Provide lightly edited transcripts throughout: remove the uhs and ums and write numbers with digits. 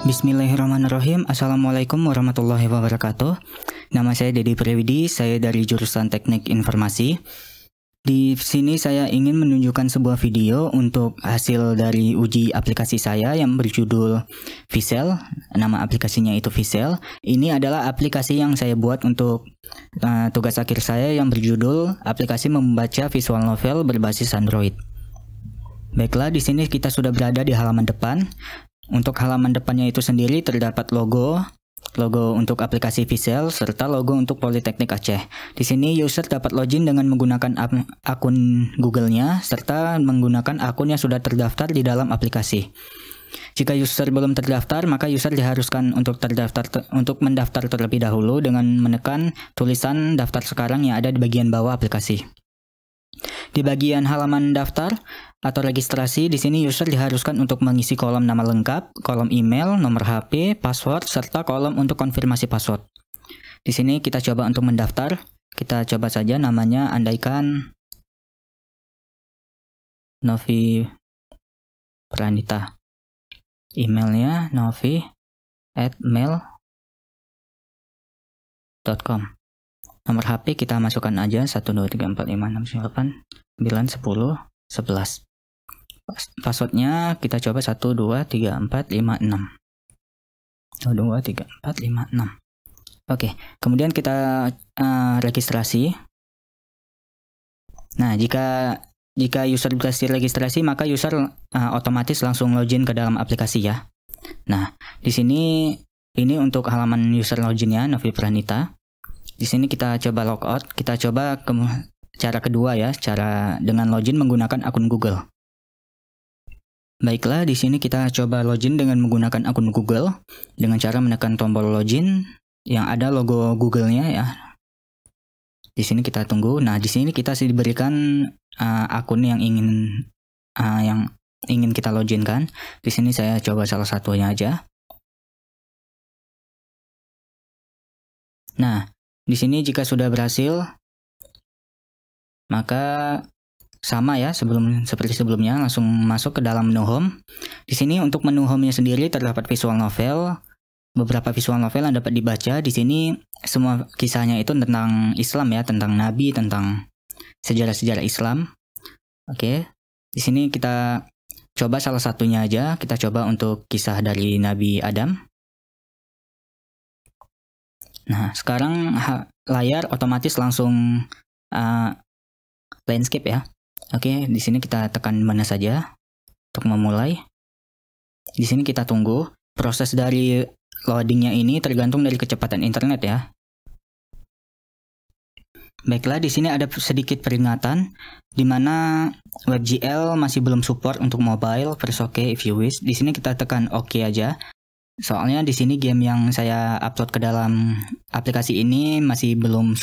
Bismillahirrahmanirrahim. Assalamualaikum warahmatullahi wabarakatuh. Nama saya Dedi Priwidi, saya dari jurusan Teknik Informasi. Di sini saya ingin menunjukkan sebuah video untuk hasil dari uji aplikasi saya yang berjudul Visel. Nama aplikasinya itu Visel. Ini adalah aplikasi yang saya buat untuk tugas akhir saya yang berjudul aplikasi membaca visual novel berbasis Android. Baiklah, di sini kita sudah berada di halaman depan. Untuk halaman depannya itu sendiri terdapat logo untuk aplikasi Visel serta logo untuk Politeknik Aceh. Di sini user dapat login dengan menggunakan akun Google-nya serta menggunakan akun yang sudah terdaftar di dalam aplikasi. Jika user belum terdaftar, maka user diharuskan untuk mendaftar terlebih dahulu dengan menekan tulisan daftar sekarang yang ada di bagian bawah aplikasi. Di bagian halaman daftar atau registrasi, di sini user diharuskan untuk mengisi kolom nama lengkap, kolom email, nomor HP, password, serta kolom untuk konfirmasi password. Di sini kita coba untuk mendaftar. Kita coba saja namanya, andaikan Novi Pranita. Emailnya novi@mail.com. Nomor HP kita masukkan aja 1234567891011. Passwordnya kita coba 123456. 123456. Oke, kemudian kita registrasi. Nah, jika user berhasil registrasi, maka user otomatis langsung login ke dalam aplikasi ya. Nah, di sini ini untuk halaman user loginnya Novi Pranita. Di sini kita coba logout, kita coba cara kedua ya, cara dengan login menggunakan akun Google. Baiklah, di sini kita coba login dengan menggunakan akun Google dengan cara menekan tombol login yang ada logo Google-nya ya. Di sini kita tunggu. Nah, di sini kita diberikan akun yang ingin kita loginkan. Di sini saya coba salah satunya aja. Nah, di sini jika sudah berhasil, maka sama ya seperti sebelumnya, langsung masuk ke dalam menu home. Di sini untuk menu home-nya sendiri terdapat visual novel, beberapa visual novel yang dapat dibaca. Di sini semua kisahnya itu tentang Islam ya, tentang Nabi, tentang sejarah-sejarah Islam. Oke, di sini kita coba salah satunya aja. Kita coba untuk kisah dari Nabi Adam. Nah, sekarang layar otomatis langsung landscape ya. Oke, di sini kita tekan mana saja untuk memulai. Di sini kita tunggu. Proses dari loadingnya ini tergantung dari kecepatan internet ya. Baiklah, di sini ada sedikit peringatan di mana WebGL masih belum support untuk mobile. Press OK if you wish. Di sini kita tekan OK aja. Soalnya di sini game yang saya upload ke dalam aplikasi ini masih belum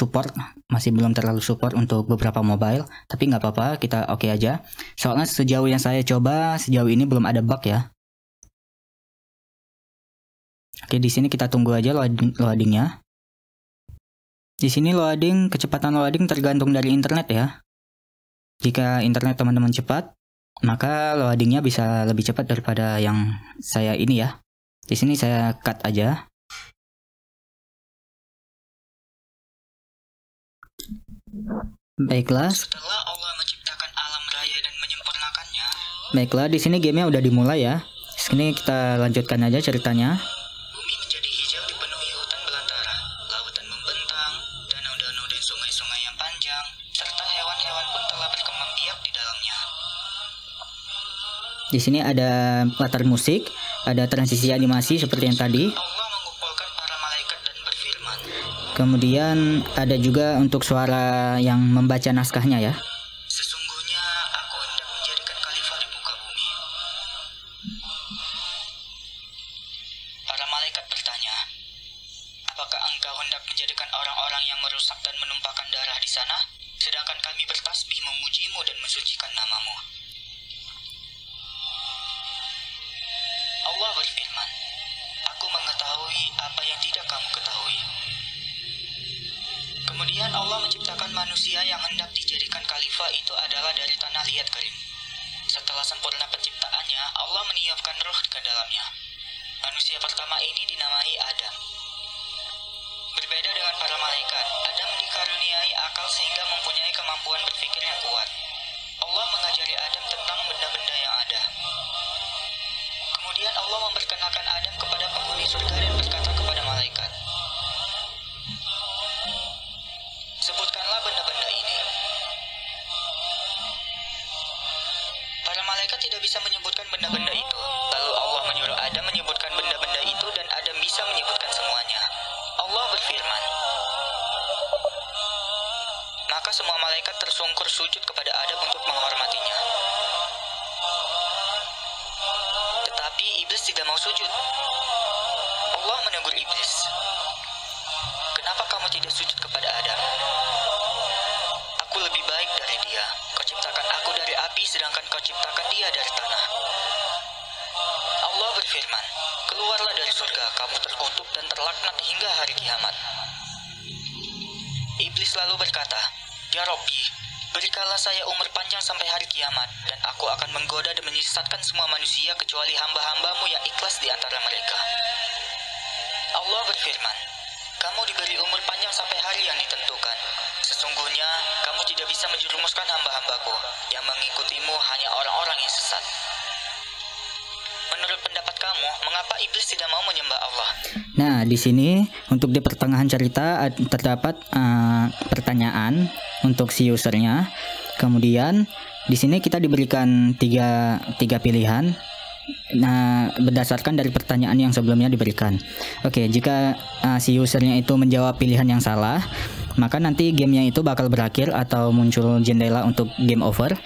terlalu support untuk beberapa mobile, tapi nggak apa-apa, kita oke aja. Soalnya sejauh yang saya coba, sejauh ini belum ada bug ya. Oke, di sini kita tunggu aja loadingnya. Di sini kecepatan loading tergantung dari internet ya. Jika internet teman-teman cepat, maka loadingnya bisa lebih cepat daripada yang saya ini ya. Di sini saya cut aja. Baiklah. Setelah Allah menciptakan alam raya dan menyempurnakannya. Baiklah, di sini gamenya udah dimulai ya. Sini kita lanjutkan aja ceritanya. Bumi menjadi hijau dipenuhi hutan belantara, lautan membentang, danau-danau dan sungai-sungai yang panjang, serta hewan-hewan pun telah berkembang biak di dalamnya. Di sini ada latar musik, ada transisi animasi seperti yang tadi. Allah mengumpulkan para malaikat dan berfirman. Kemudian ada juga untuk suara yang membaca naskahnya ya. Sesungguhnya aku hendak menjadikan khalifah di muka bumi. Para malaikat bertanya, apakah engkau hendak menjadikan orang-orang yang merusak dan menumpahkan darah di sana, sedangkan kami bertasbih memujimu dan mensucikan namamu? Allah berfirman, aku mengetahui apa yang tidak kamu ketahui. Kemudian Allah menciptakan manusia yang hendak dijadikan khalifah itu adalah dari tanah liat kering. Setelah sempurna penciptaannya, Allah meniupkan ruh ke dalamnya. Manusia pertama ini dinamai Adam. Berbeda dengan para malaikat, Adam dikaruniai akal sehingga mempunyai kemampuan berpikir yang kuat. Allah mengajari Adam tentang benda-benda yang ada. Kemudian Allah memperkenalkan Adam kepada penghuni surga dan berkata kepada malaikat, "Sebutkanlah benda-benda ini." Para malaikat tidak bisa menyebutkan benda-benda itu. Lalu Allah menyuruh Adam menyebutkan benda-benda itu dan Adam bisa menyebutkan semuanya. Allah berfirman, maka semua malaikat tersungkur sujud kepada Adam untuk menghormatinya. Tetapi iblis tidak mau sujud. Allah menegur iblis, "Kenapa kamu tidak sujud kepada Adam? Aku lebih baik dari dia. Kau ciptakan aku dari api sedangkan kau ciptakan dia dari tanah." Allah berfirman, "Keluarlah dari surga, kamu terkutuk dan terlaknat hingga hari kiamat." Iblis lalu berkata, "Ya Rabbi, berikanlah saya umur panjang sampai hari kiamat, dan aku akan menggoda dan menyesatkan semua manusia kecuali hamba-hambamu yang ikhlas di antara mereka." Allah berfirman, "Kamu diberi umur panjang sampai hari yang ditentukan. Sesungguhnya, kamu tidak bisa menjerumuskan hamba-hambaku, yang mengikutimu hanya orang-orang yang sesat." Menurut pendapat kamu, mengapa iblis tidak mau menyembah Allah? Nah, di sini untuk di pertengahan cerita terdapat pertanyaan untuk si usernya. Kemudian di sini kita diberikan tiga pilihan. Nah, berdasarkan dari pertanyaan yang sebelumnya diberikan. Oke, jika si usernya itu menjawab pilihan yang salah, maka nanti gamenya itu bakal berakhir atau muncul jendela untuk game over.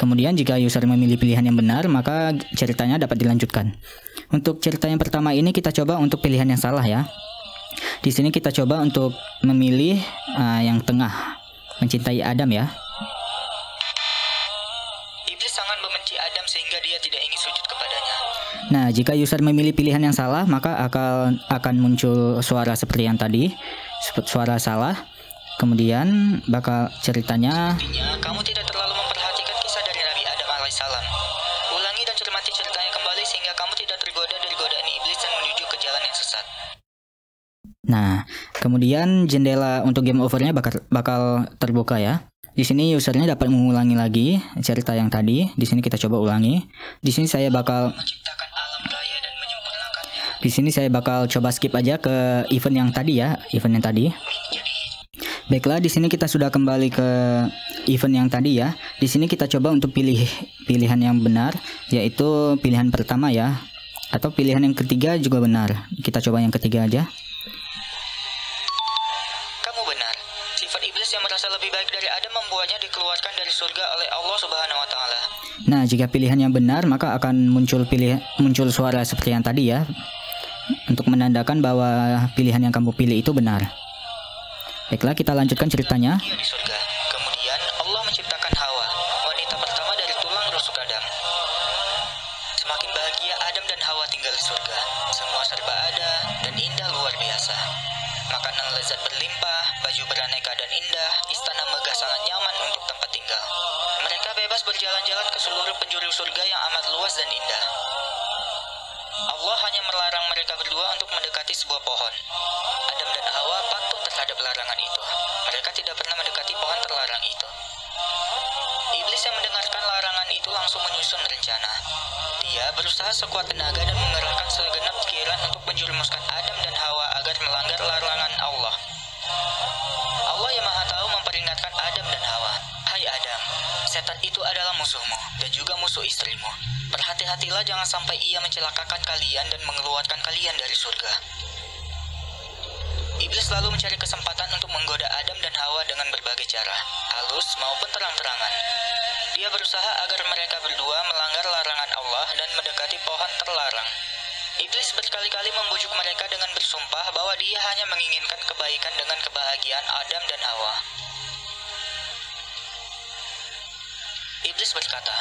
Kemudian jika user memilih pilihan yang benar, maka ceritanya dapat dilanjutkan. Untuk cerita yang pertama ini kita coba untuk pilihan yang salah ya. Di sini kita coba untuk memilih yang tengah, mencintai Adam ya. Iblis sangat membenci Adam sehingga dia tidak ingin sujud kepadanya. Nah, jika user memilih pilihan yang salah, maka akan muncul suara seperti yang tadi, suara salah. Kemudian bakal ceritanya. Sepertinya kamu tidak terlalu memperhatikan kisah dari Nabi Adam alaihissalam. Ulangi dan cermati ceritanya kembali sehingga kamu tidak tergoda dari godaan iblis dan menuju ke jalan yang sesat. Nah, kemudian jendela untuk game overnya bakal terbuka ya. Di sini usernya dapat mengulangi lagi cerita yang tadi. Di sini kita coba ulangi. Di sini saya bakal Menciptakan alam raya dan menyempurnakannya. Di sini saya bakal coba skip aja ke event yang tadi ya, event yang tadi. Baiklah, di sini kita sudah kembali ke event yang tadi ya. Di sini kita coba untuk pilih pilihan yang benar, yaitu pilihan pertama ya. Atau pilihan yang ketiga juga benar. Kita coba yang ketiga aja. Kamu benar. Sifat iblis yang merasa lebih baik dari Adam membuatnya dikeluarkan dari surga oleh Allah Subhanahu wa taala. Nah, jika pilihannya benar, maka akan muncul suara seperti yang tadi ya. Untuk menandakan bahwa pilihan yang kamu pilih itu benar. Baiklah, kita lanjutkan ceritanya. Dia di surga. Kemudian Allah menciptakan Hawa, wanita pertama dari tulang rusuk Adam. Semakin bahagia Adam dan Hawa tinggal di surga. Semua serba ada dan indah luar biasa. Makanan lezat berlimpah, baju beraneka dan indah, istana megah sangat nyaman untuk tempat tinggal. Mereka bebas berjalan-jalan ke seluruh penjuru surga yang amat luas dan indah. Allah hanya melarang mereka berdua untuk mendekati sebuah pohon. Adam dan Hawa patuh terhadap larangan itu. Mereka tidak pernah mendekati pohon terlarang itu. Iblis yang mendengarkan larangan itu langsung menyusun rencana. Dia berusaha sekuat tenaga dan mengerahkan segenap pikiran untuk menjerumuskan Adam dan Hawa agar melanggar larangan Allah. Allah yang Maha Tahu memperingatkan Adam dan Hawa, "Hai Adam, setan itu adalah musuhmu dan juga musuh istrimu. Berhati-hatilah jangan sampai ia mencelakakan kalian dan mengeluarkan kalian dari surga." Iblis lalu mencari kesempatan untuk menggoda Adam dan Hawa dengan berbagai cara, halus maupun terang-terangan. Dia berusaha agar mereka berdua melanggar larangan Allah dan mendekati pohon terlarang. Iblis berkali-kali membujuk mereka dengan bersumpah bahwa dia hanya menginginkan kebaikan dengan kebahagiaan Adam dan Hawa. Iblis berkata,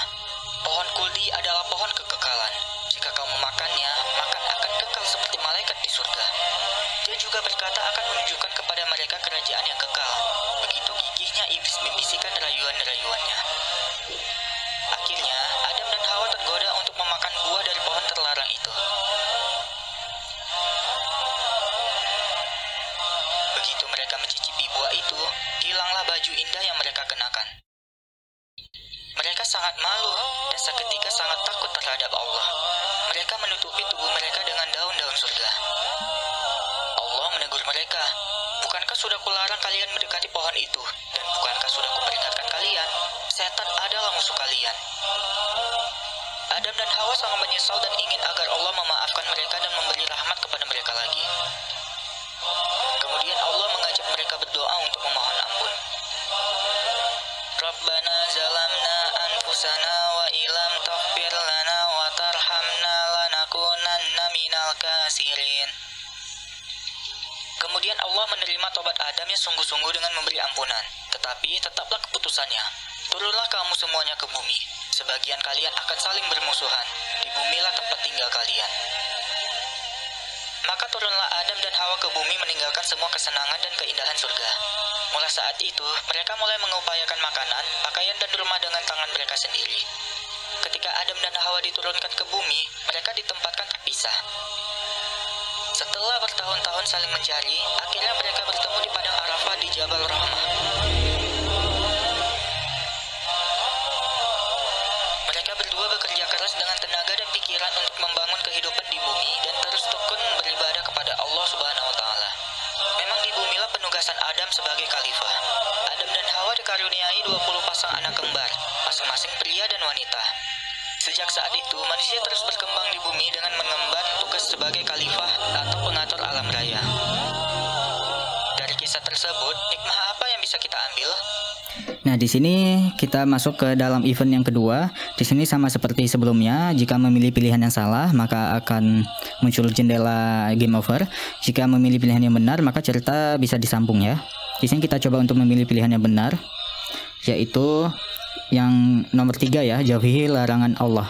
"Pohon kuldi adalah pohon kekekalan. Jika kau memakannya, maka akan kekal seperti malaikat di surga." Dia juga berkata akan menunjukkan kepada mereka kerajaan yang kekal. Begitu gigihnya iblis membisikkan rayuan-rayuannya. Akhirnya, Adam dan Hawa tergoda untuk memakan buah dari pohon terlarang itu. indah yang mereka kenakan. Mereka sangat malu dan seketika sangat takut terhadap Allah. Mereka menutupi tubuh mereka dengan daun-daun surga. Allah menegur mereka, "Bukankah sudah kularang kalian mendekati pohon itu? Dan bukankah sudah kuperingatkan kalian? Setan adalah musuh kalian." Adam dan Hawa sangat menyesal dan ingin agar Allah memaafkan mereka dan memberi rahmat kepada mereka lagi. Kemudian Allah mengajak mereka berdoa untuk memohon ampun. Rabbana zalamna anfusana wa ilam taghfir lana wa tarhamna lanakunanna minal khasirin. Kemudian Allah menerima tobat Adam yang sungguh-sungguh dengan memberi ampunan. Tetapi tetaplah keputusannya. Turunlah kamu semuanya ke bumi. Sebagian kalian akan saling bermusuhan. Di bumilah tempat tinggal kalian. Maka turunlah Adam dan Hawa ke bumi meninggalkan semua kesenangan dan keindahan surga. Mulai saat itu, mereka mulai mengupayakan makanan, pakaian dan rumah dengan tangan mereka sendiri. Ketika Adam dan Hawa diturunkan ke bumi, mereka ditempatkan terpisah. Setelah bertahun-tahun saling mencari, akhirnya mereka bertemu di padang Arafah di Jabal Rahmah. Mereka berdua bekerja keras dengan tenaga dan pikiran untuk membangun kehidupan di bumi dan terus tekun beribadah kepada Allah Subhanahu wa Ta'ala. Memang di bumilah penugasan Adam sebagai khalifah. Adam dan Hawa dikaruniai 20 pasang anak kembar, masing-masing pria dan wanita. Sejak saat itu, manusia terus berkembang di bumi dengan mengemban tugas sebagai khalifah atau pengatur alam raya. Dari kisah tersebut, hikmah apa yang bisa kita ambil? Nah, di sini kita masuk ke dalam event yang kedua. Di sini sama seperti sebelumnya, jika memilih pilihan yang salah, maka akan muncul jendela game over. Jika memilih pilihan yang benar, maka cerita bisa disambung ya. Di sini kita coba untuk memilih pilihan yang benar, yaitu yang nomor 3 ya, jauhi larangan Allah.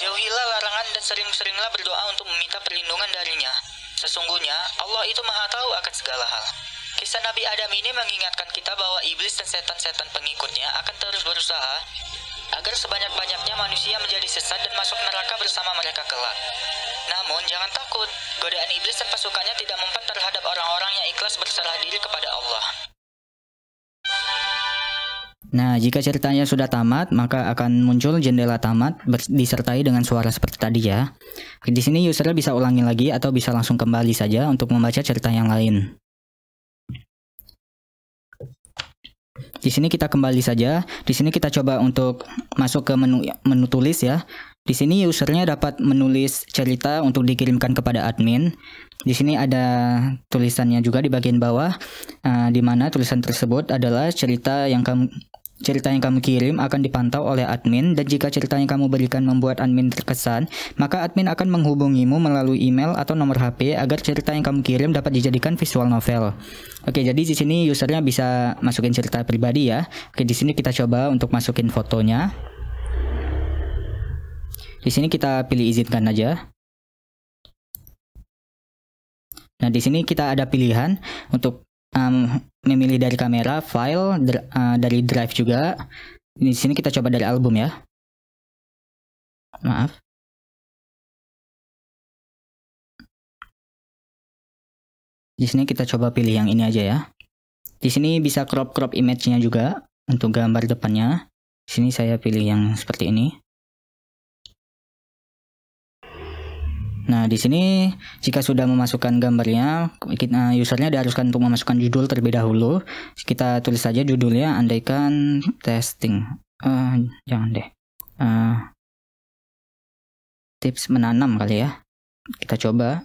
Jauhilah larangan dan sering-seringlah berdoa untuk meminta perlindungan darinya. Sesungguhnya Allah itu maha tahu akan segala hal. Kisah Nabi Adam ini mengingatkan kita bahwa iblis dan setan-setan pengikutnya akan terus berusaha agar sebanyak-banyaknya manusia menjadi sesat dan masuk neraka bersama mereka kelak. Namun jangan takut, godaan iblis dan pasukannya tidak mempan terhadap orang-orang yang ikhlas berserah diri kepada Allah. Nah, jika ceritanya sudah tamat, maka akan muncul jendela tamat disertai dengan suara seperti tadi ya. Di sini user bisa ulangi lagi atau bisa langsung kembali saja untuk membaca cerita yang lain. Di sini kita kembali saja. Di sini kita coba untuk masuk ke menu tulis ya. Di sini usernya dapat menulis cerita untuk dikirimkan kepada admin. Di sini ada tulisannya juga di bagian bawah, di mana tulisan tersebut adalah cerita yang kamu kirim akan dipantau oleh admin, dan jika cerita yang kamu berikan membuat admin terkesan, maka admin akan menghubungimu melalui email atau nomor HP agar cerita yang kamu kirim dapat dijadikan visual novel. Oke, jadi di sini usernya bisa masukin cerita pribadi ya. Oke, di sini kita coba untuk masukin fotonya. Di sini kita pilih izinkan aja. Nah, di sini kita ada pilihan untuk memilih dari kamera, file, dari drive juga. Di sini kita coba dari album ya. Maaf. Di sini kita coba pilih yang ini aja ya. Di sini bisa crop image-nya juga untuk gambar depannya. Di sini saya pilih yang seperti ini. Nah, di sini jika sudah memasukkan gambarnya, usernya diharuskan untuk memasukkan judul terlebih dahulu. Kita tulis saja judulnya, andaikan testing. Jangan deh. Tips menanam kali ya. Kita coba.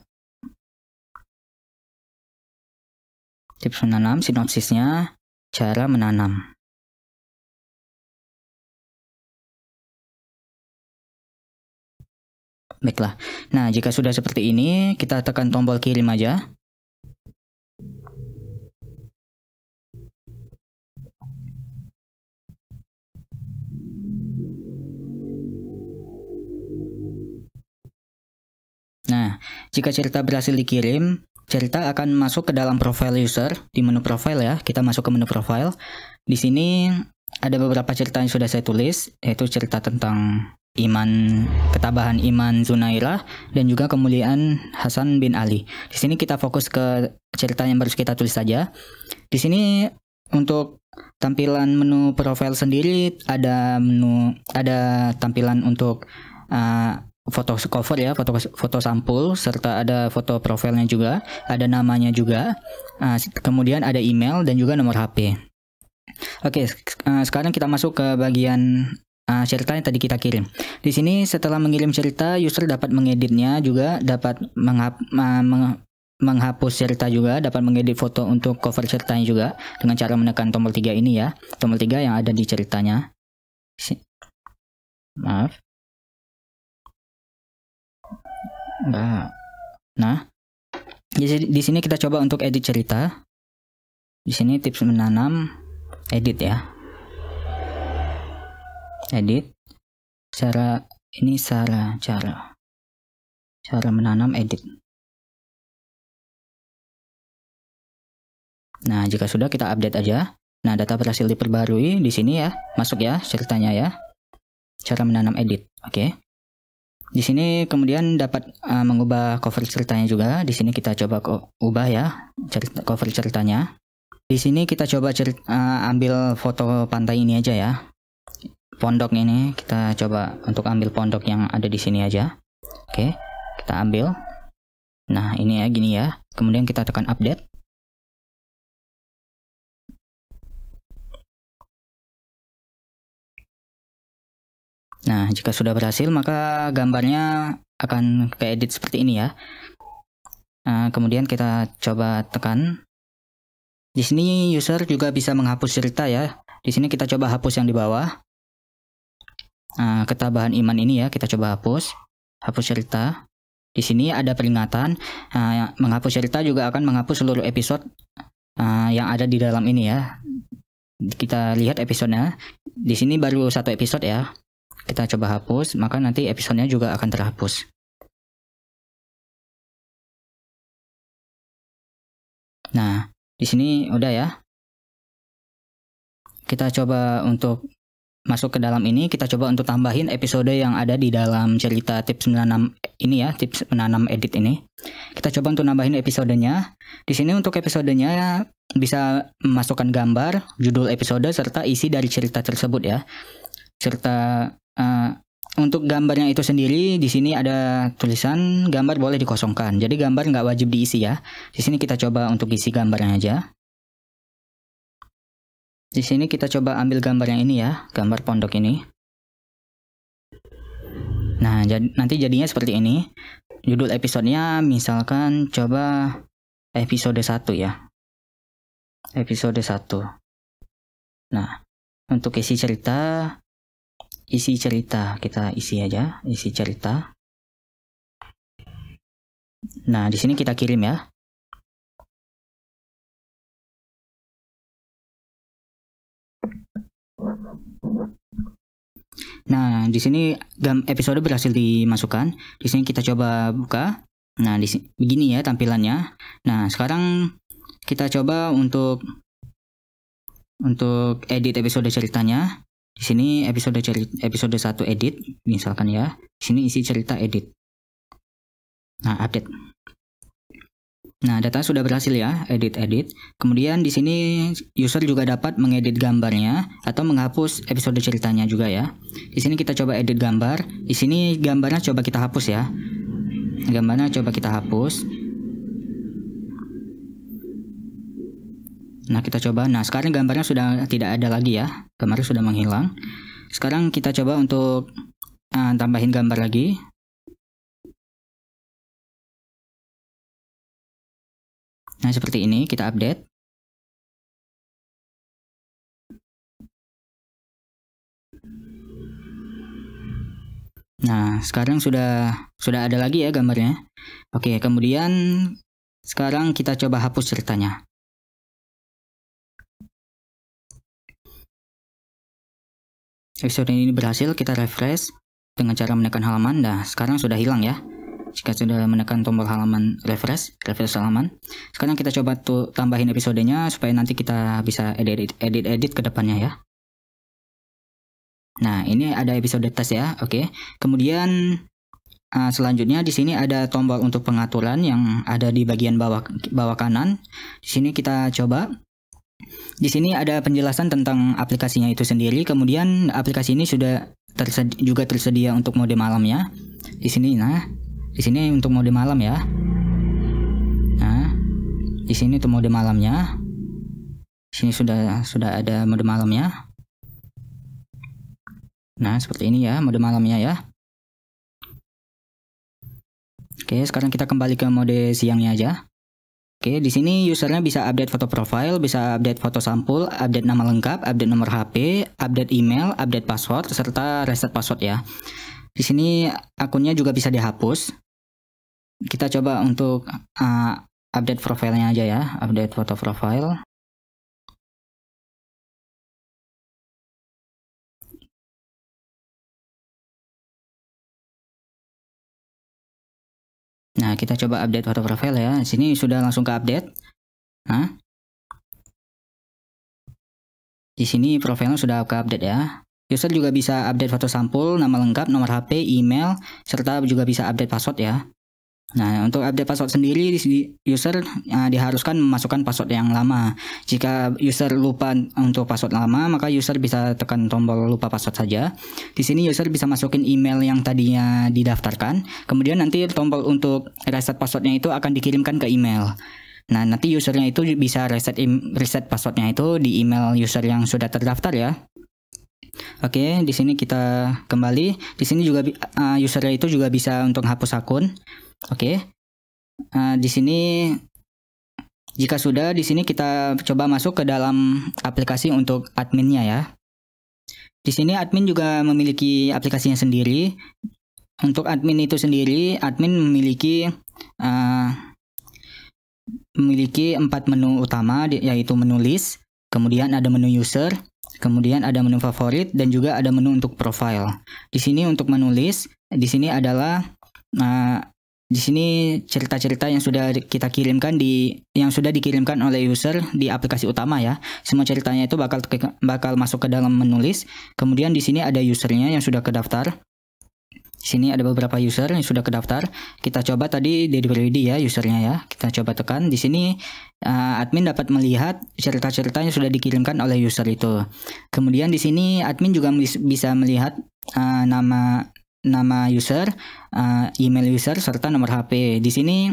Tips menanam, sinopsisnya, cara menanam. Baiklah. Nah, jika sudah seperti ini, kita tekan tombol kirim aja. Nah, jika cerita berhasil dikirim, cerita akan masuk ke dalam profile user di menu profile ya. Kita masuk ke menu profile. Di sini ada beberapa cerita yang sudah saya tulis, yaitu cerita tentang ketabahan Iman Zunairah dan juga kemuliaan Hasan bin Ali. Di sini kita fokus ke cerita yang baru kita tulis saja. Di sini untuk tampilan menu profil sendiri ada tampilan untuk foto cover ya, foto sampul, serta ada foto profilnya juga, ada namanya juga. Kemudian ada email dan juga nomor HP. Oke, sekarang kita masuk ke bagian cerita yang tadi kita kirim. Di sini setelah mengirim cerita, user dapat mengeditnya juga, dapat menghapus cerita juga, dapat mengedit foto untuk cover ceritanya juga dengan cara menekan tombol 3 ini ya, tombol 3 yang ada di ceritanya. Maaf. Nah, di sini kita coba untuk edit cerita. Di sini tips menanam, edit ya. Edit cara menanam, edit. Nah, jika sudah kita update aja. Nah, data berhasil diperbarui di sini ya, masuk ya ceritanya ya. Cara menanam, edit. Oke. Di sini kemudian dapat mengubah cover ceritanya juga. Di sini kita coba ubah ya cover ceritanya. Di sini kita coba ambil foto pantai ini aja ya. Pondok ini kita coba untuk ambil pondok yang ada di sini aja. Oke, kita ambil. Nah, ini ya, gini ya. Kemudian kita tekan update. Nah, jika sudah berhasil maka gambarnya akan keedit seperti ini ya. Kemudian kita coba tekan. Di sini user juga bisa menghapus cerita ya. Di sini kita coba hapus yang di bawah. Ketabahan Iman ini ya, kita coba hapus cerita. Di sini ada peringatan, menghapus cerita juga akan menghapus seluruh episode yang ada di dalam ini ya. Kita lihat episodenya. Di sini baru 1 episode ya. Kita coba hapus, maka nanti episodenya juga akan terhapus. Nah, di sini udah ya. Kita coba untuk masuk ke dalam ini, kita coba untuk tambahin episode yang ada di dalam cerita tips menanam ini ya, tips menanam edit ini. Kita coba untuk nambahin episodenya. Di sini untuk episodenya bisa memasukkan gambar, judul episode, serta isi dari cerita tersebut ya. Serta untuk gambarnya itu sendiri, di sini ada tulisan gambar boleh dikosongkan. Jadi gambar nggak wajib diisi ya. Di sini kita coba untuk isi gambarnya aja. Di sini kita coba ambil gambar yang ini ya, gambar pondok ini. Nah, nanti jadinya seperti ini. Judul episodenya misalkan coba episode 1 ya. Episode 1. Nah, untuk isi cerita kita isi aja, isi cerita. Nah, di sini kita kirim ya. Nah, di sini episode berhasil dimasukkan. Di sini kita coba buka. Nah, di sini begini ya tampilannya. Nah, sekarang kita coba untuk edit episode ceritanya. Di sini episode 1 edit misalkan ya. Di sini isi cerita edit. Nah, update. Nah, data sudah berhasil ya, edit. Kemudian di sini user juga dapat mengedit gambarnya atau menghapus episode ceritanya juga ya. Di sini kita coba edit gambar. Di sini gambarnya coba kita hapus ya. Gambarnya coba kita hapus. Nah, kita coba. Nah, sekarang gambarnya sudah tidak ada lagi ya. Gambarnya sudah menghilang. Sekarang kita coba untuk tambahin gambar lagi. Nah, seperti ini kita update. Nah, sekarang sudah ada lagi ya gambarnya. Oke, kemudian sekarang kita coba hapus ceritanya. Episode ini berhasil, kita refresh dengan cara menekan halaman. Nah, sekarang sudah hilang ya. Jika sudah menekan tombol halaman refresh halaman. Sekarang kita coba tuh tambahin episodenya supaya nanti kita bisa edit ke depannya ya. Nah, ini ada episode tes ya. Oke. Kemudian selanjutnya di sini ada tombol untuk pengaturan yang ada di bagian bawah kanan. Di sini kita coba. Di sini ada penjelasan tentang aplikasinya itu sendiri. Kemudian aplikasi ini sudah juga tersedia untuk mode malamnya. Di sini, di sini untuk mode malam ya. Nah, di sini untuk mode malamnya. Di sini sudah ada mode malamnya. Nah, seperti ini ya mode malamnya ya. Oke, sekarang kita kembali ke mode siangnya aja. Oke, di sini usernya bisa update foto profile, bisa update foto sampul, update nama lengkap, update nomor HP, update email, update password, serta reset password ya. Di sini akunnya juga bisa dihapus. Kita coba untuk update profilnya aja ya, update foto profile. Nah, kita coba update foto profile ya. Di sini sudah langsung ke update. Nah, di sini profilnya sudah ke update ya. User juga bisa update foto sampul, nama lengkap, nomor HP, email, serta juga bisa update password ya. Nah, untuk update password sendiri, user diharuskan memasukkan password yang lama. Jika user lupa untuk password lama, maka user bisa tekan tombol lupa password saja. Di sini user bisa masukin email yang tadinya didaftarkan. Kemudian nanti tombol untuk reset passwordnya itu akan dikirimkan ke email. Nah, nanti usernya itu bisa reset passwordnya itu di email user yang sudah terdaftar ya. Oke, di sini kita kembali. Di sini juga usernya itu juga bisa untuk hapus akun. Oke, di sini jika sudah, di sini kita coba masuk ke dalam aplikasi untuk adminnya ya. Di sini admin juga memiliki aplikasinya sendiri. Untuk admin itu sendiri, admin memiliki 4 menu utama, yaitu menu list, kemudian ada menu user, kemudian ada menu favorit, dan juga ada menu untuk profile. Di sini untuk menu list, di sini adalah di sini cerita-cerita yang sudah kita kirimkan yang sudah dikirimkan oleh user di aplikasi utama ya. Semua ceritanya itu bakal masuk ke dalam menu list. Kemudian di sini ada usernya yang sudah kedaftar. Di sini ada beberapa user yang sudah kedaftar. Kita coba tadi Deddy ya usernya ya. Kita coba tekan di sini. Admin dapat melihat cerita-cerita yang sudah dikirimkan oleh user itu. Kemudian di sini admin juga bisa melihat nama user, email user, serta nomor HP. Di sini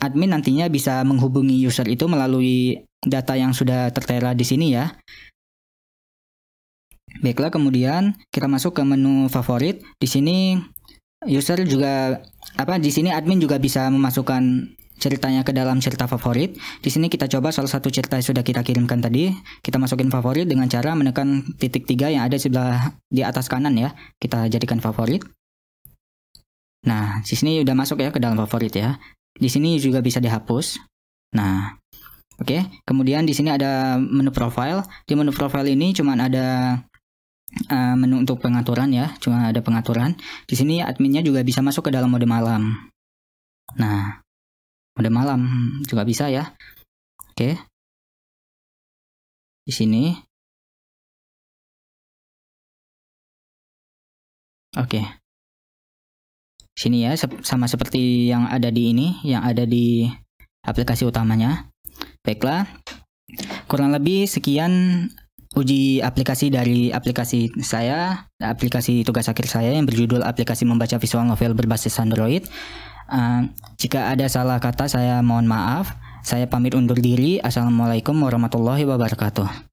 admin nantinya bisa menghubungi user itu melalui data yang sudah tertera di sini ya. Baiklah, kemudian kita masuk ke menu favorit. Di sini user juga di sini admin juga bisa memasukkan ceritanya ke dalam cerita favorit. Di sini kita coba salah satu cerita yang sudah kita kirimkan tadi. Kita masukin favorit dengan cara menekan titik 3 yang ada di atas kanan ya. Kita jadikan favorit. Nah, di sini udah masuk ya ke dalam favorit ya. Di sini juga bisa dihapus. Nah, oke. Kemudian di sini ada menu profile. Di menu profile ini cuma ada menu untuk pengaturan ya. Cuma ada pengaturan. Di sini adminnya juga bisa masuk ke dalam mode malam. Nah, mode malam juga bisa ya. Oke. Di sini. Oke. Sini ya, sama seperti yang ada di ini, yang ada di aplikasi utamanya. Baiklah. Kurang lebih sekian uji aplikasi dari aplikasi saya, aplikasi tugas akhir saya yang berjudul aplikasi membaca visual novel berbasis Android. Jika ada salah kata saya mohon maaf. Saya pamit undur diri. Assalamualaikum warahmatullahi wabarakatuh.